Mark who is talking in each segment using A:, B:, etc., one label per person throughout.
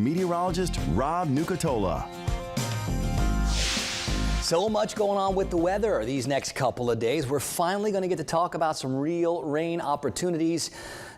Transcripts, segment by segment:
A: Meteorologist Rob Nucatola.
B: So much going on with the weather these next couple of days. We're finally going to get to talk about some real rain opportunities.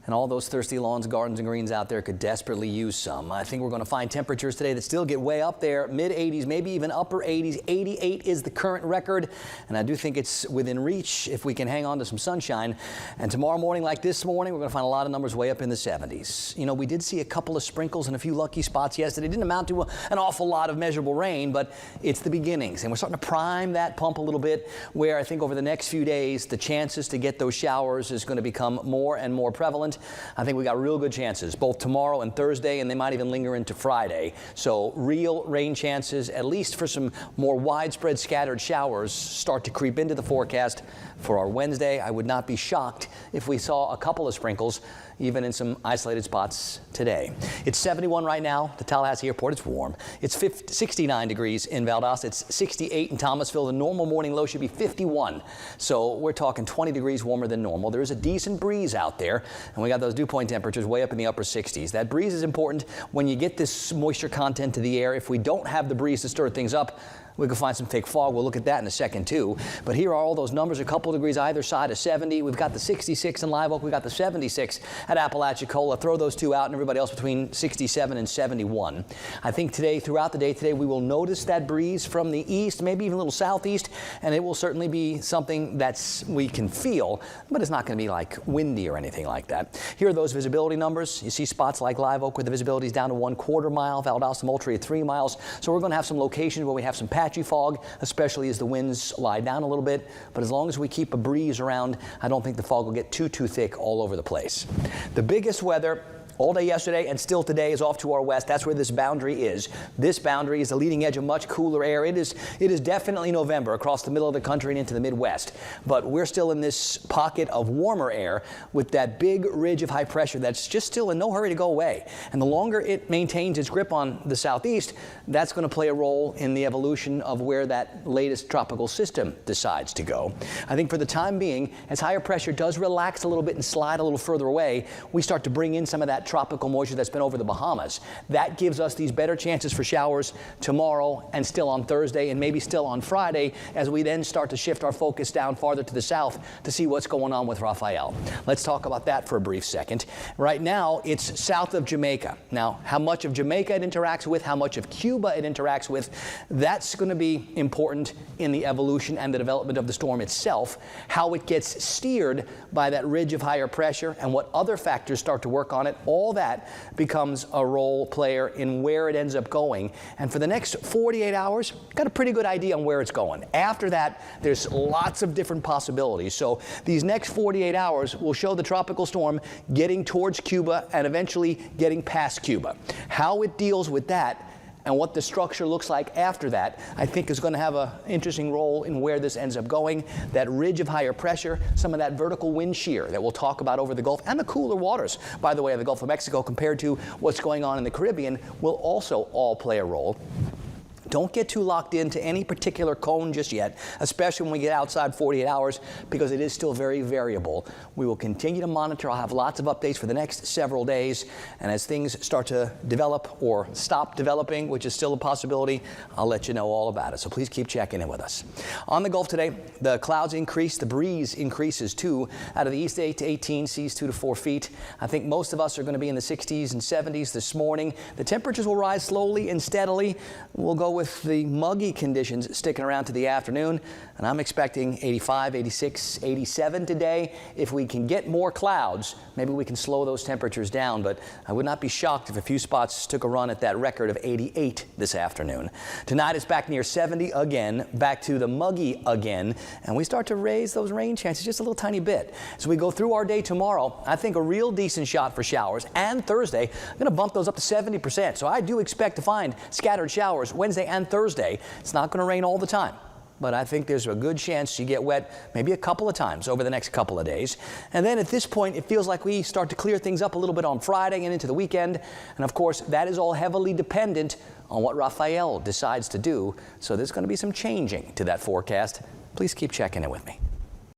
B: And all those thirsty lawns, gardens, and greens out there could desperately use some. I think we're going to find temperatures today that still get way up there, mid-80s, maybe even upper 80s. 88 is the current record, and I do think it's within reach if we can hang on to some sunshine. And tomorrow morning, like this morning, we're going to find a lot of numbers way up in the 70s. You know, we did see a couple of sprinkles and a few lucky spots yesterday. It didn't amount to an awful lot of measurable rain, but it's the beginnings. And we're starting to prime that pump a little bit, where I think over the next few days, the chances to get those showers is going to become more and more prevalent. I think we got real good chances both tomorrow and Thursday, and they might even linger into Friday. So real rain chances, at least for some more widespread scattered showers, start to creep into the forecast for our Wednesday. I would not be shocked if we saw a couple of sprinkles even in some isolated spots today. It's 71 right now. The Tallahassee Airport, it's warm. It's 69 degrees in Valdosta. It's 68 in Thomasville. The normal morning low should be 51. So we're talking 20 degrees warmer than normal. There is a decent breeze out there, and we got those dew point temperatures way up in the upper 60s. That breeze is important when you get this moisture content to the air. If we don't have the breeze to stir things up, we can find some fake fog. We'll look at that in a second, too. But here are all those numbers, a couple degrees either side of 70. We've got the 66 in Live Oak. We've got the 76 at Apalachicola. Throw those two out, and everybody else between 67 and 71. I think today, throughout the day today, we will notice that breeze from the east, maybe even a little southeast, and it will certainly be something that's we can feel, but it's not going to be like windy or anything like that. Here are those visibility numbers. You see spots like Live Oak where the visibility is down to 1/4 mile, Valdosta, Moultrie at 3 miles. So we're going to have some locations where we have some patchy fog, especially as the winds lie down a little bit. But as long as we keep a breeze around, I don't think the fog will get too thick all over the place. The biggest weather all day yesterday and still today is off to our west. That's where this boundary is. This boundary is the leading edge of much cooler air. It is definitely November across the middle of the country and into the Midwest. But we're still in this pocket of warmer air with that big ridge of high pressure that's just still in no hurry to go away. And the longer it maintains its grip on the southeast, that's going to play a role in the evolution of where that latest tropical system decides to go. I think for the time being, as higher pressure does relax a little bit and slide a little further away, we start to bring in some of that tropical moisture that's been over the Bahamas. That gives us these better chances for showers tomorrow and still on Thursday and maybe still on Friday, as we then start to shift our focus down farther to the south to see what's going on with Rafael. Let's talk about that for a brief second. Right now, it's south of Jamaica. Now, how much of Jamaica it interacts with, how much of Cuba it interacts with, that's going to be important in the evolution and the development of the storm itself. How it gets steered by that ridge of higher pressure and what other factors start to work on it, all that becomes a role player in where it ends up going. And for the next 48 hours, got a pretty good idea on where it's going. After that, there's lots of different possibilities. So these next 48 hours will show the tropical storm getting towards Cuba and eventually getting past Cuba. How it deals with that and what the structure looks like after that, I think is going to have an interesting role in where this ends up going. That ridge of higher pressure, some of that vertical wind shear that we'll talk about over the Gulf, and the cooler waters, by the way, of the Gulf of Mexico compared to what's going on in the Caribbean, will also all play a role. Don't get too locked into any particular cone just yet, especially when we get outside 48 hours, because it is still very variable. We will continue to monitor. I'll have lots of updates for the next several days. And as things start to develop or stop developing, which is still a possibility, I'll let you know all about it. So please keep checking in with us. On the Gulf today, the clouds increase. The breeze increases too. Out of the east 8 to 18, seas 2 to 4 feet. I think most of us are going to be in the 60s and 70s this morning. The temperatures will rise slowly and steadily. We'll go with the muggy conditions sticking around to the afternoon, and I'm expecting 85, 86, 87 today. If we can get more clouds, maybe we can slow those temperatures down, but I would not be shocked if a few spots took a run at that record of 88 this afternoon. Tonight it's back near 70 again, back to the muggy again, and we start to raise those rain chances just a little tiny bit. As we go through our day tomorrow, I think a real decent shot for showers, and Thursday, I'm going to bump those up to 70%, so I do expect to find scattered showers Wednesday and Thursday. It's not going to rain all the time, but I think there's a good chance you get wet maybe a couple of times over the next couple of days. And then at this point, it feels like we start to clear things up a little bit on Friday and into the weekend. And of course, that is all heavily dependent on what Rafael decides to do. So there's going to be some changing to that forecast. Please keep checking in with me.